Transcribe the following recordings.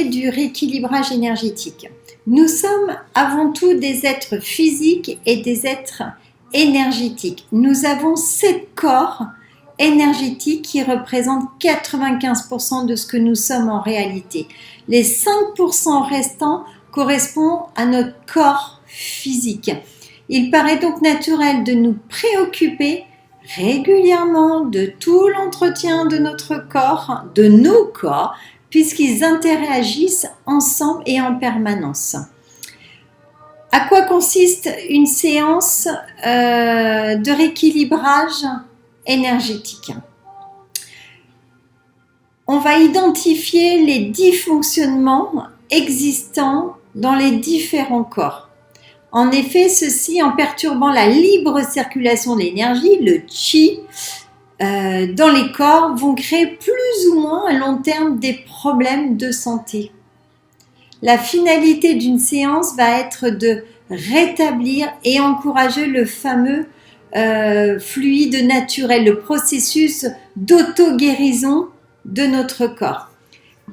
Du rééquilibrage énergétique. Nous sommes avant tout des êtres physiques et des êtres énergétiques. Nous avons 7 corps énergétiques qui représentent 95% de ce que nous sommes en réalité. Les 5% restants correspondent à notre corps physique. Il paraît donc naturel de nous préoccuper régulièrement de tout l'entretien de notre corps, de nos corps, puisqu'ils interagissent ensemble et en permanence. À quoi consiste une séance de rééquilibrage énergétique? On va identifier les dysfonctionnements existants dans les différents corps. En effet, ceci en perturbant la libre circulation de l'énergie, le chi, dans les corps vont créer plus ou moins à long terme des problèmes de santé. La finalité d'une séance va être de rétablir et encourager le fameux fluide naturel, le processus d'auto-guérison de notre corps.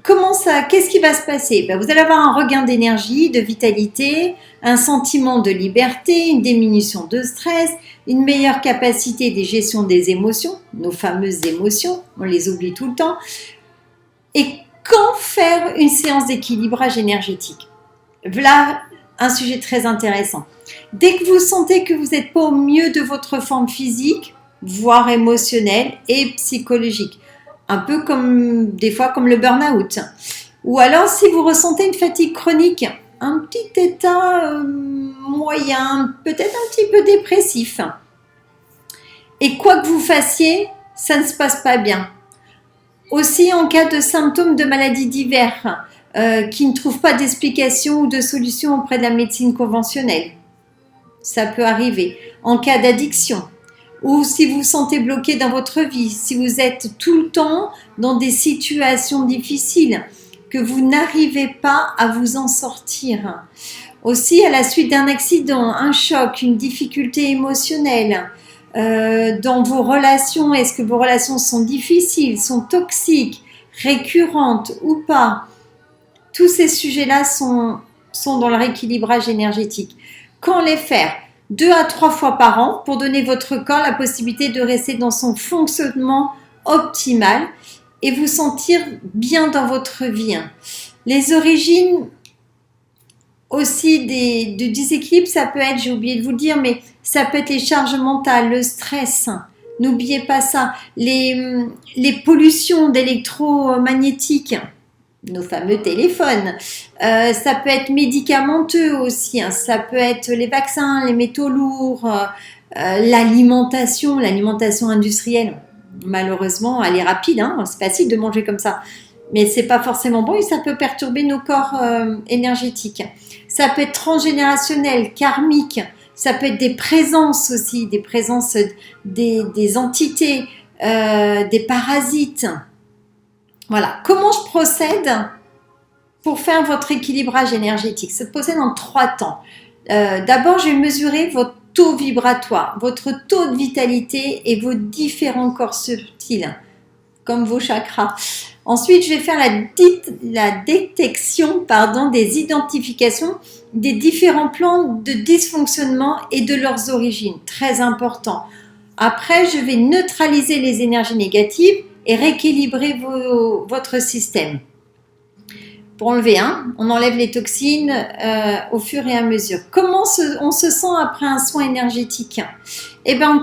Comment ça? Qu'est-ce qui va se passer? Vous allez avoir un regain d'énergie, de vitalité, un sentiment de liberté, une diminution de stress, une meilleure capacité de gestion des émotions, nos fameuses émotions, on les oublie tout le temps. Et quand faire une séance d'équilibrage énergétique? Voilà un sujet très intéressant. Dès que vous sentez que vous n'êtes pas au mieux de votre forme physique, voire émotionnelle et psychologique, un peu comme des fois comme le burn-out. Ou alors si vous ressentez une fatigue chronique, un petit état moyen, peut-être un petit peu dépressif. Et quoi que vous fassiez, ça ne se passe pas bien. Aussi en cas de symptômes de maladies diverses qui ne trouvent pas d'explication ou de solution auprès de la médecine conventionnelle. Ça peut arriver. En cas d'addiction. Ou si vous vous sentez bloqué dans votre vie, si vous êtes tout le temps dans des situations difficiles, que vous n'arrivez pas à vous en sortir. Aussi, à la suite d'un accident, un choc, une difficulté émotionnelle, dans vos relations, est-ce que vos relations sont difficiles, sont toxiques, récurrentes ou pas? Tous ces sujets-là sont dans le rééquilibrage énergétique. Quand les faire? 2 à 3 fois par an pour donner votre corps la possibilité de rester dans son fonctionnement optimal et vous sentir bien dans votre vie. Les origines aussi du déséquilibre, ça peut être, j'ai oublié de vous le dire, mais ça peut être les charges mentales, le stress. N'oubliez pas ça. Les pollutions d'électromagnétiques, nos fameux téléphones. Ça peut être médicamenteux aussi, ça peut être les vaccins, les métaux lourds, l'alimentation industrielle. Malheureusement, elle est rapide, c'est facile de manger comme ça, mais c'est pas forcément bon et ça peut perturber nos corps énergétiques. Ça peut être transgénérationnel, karmique, ça peut être des présences aussi, des présences des entités, des parasites. Voilà, comment je procède pour faire votre équilibrage énergétique? Ça se procède en 3 temps. D'abord, je vais mesurer votre taux vibratoire, votre taux de vitalité et vos différents corps subtils, comme vos chakras. Ensuite, je vais faire la détection des identifications des différents plans de dysfonctionnement et de leurs origines. Très important. Après, je vais neutraliser les énergies négatives et rééquilibrer votre système. Pour enlever, on enlève les toxines au fur et à mesure. Comment on se sent après un soin énergétique?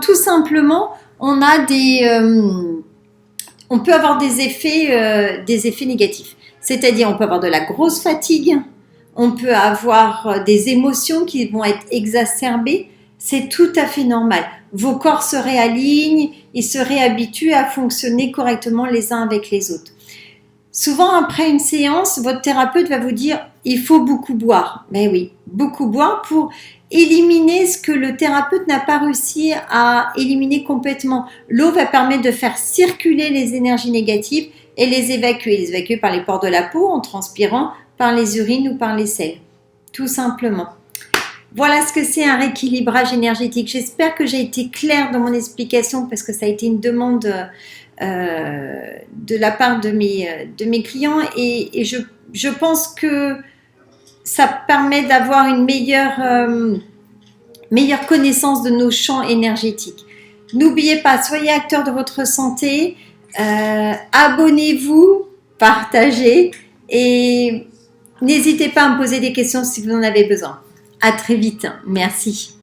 Tout simplement, on peut avoir des effets négatifs. C'est-à-dire, on peut avoir de la grosse fatigue, on peut avoir des émotions qui vont être exacerbées. C'est tout à fait normal. Vos corps se réalignent, ils se réhabituent à fonctionner correctement les uns avec les autres. Souvent, après une séance, votre thérapeute va vous dire « il faut beaucoup boire ». Ben oui, beaucoup boire pour éliminer ce que le thérapeute n'a pas réussi à éliminer complètement. L'eau va permettre de faire circuler les énergies négatives et les évacuer par les pores de la peau, en transpirant, par les urines ou par les selles, tout simplement. Voilà ce que c'est un rééquilibrage énergétique. J'espère que j'ai été claire dans mon explication parce que ça a été une demande de la part de mes clients et je pense que ça permet d'avoir une meilleure connaissance de nos champs énergétiques. N'oubliez pas, soyez acteur de votre santé, abonnez-vous, partagez et n'hésitez pas à me poser des questions si vous en avez besoin. À très vite, merci.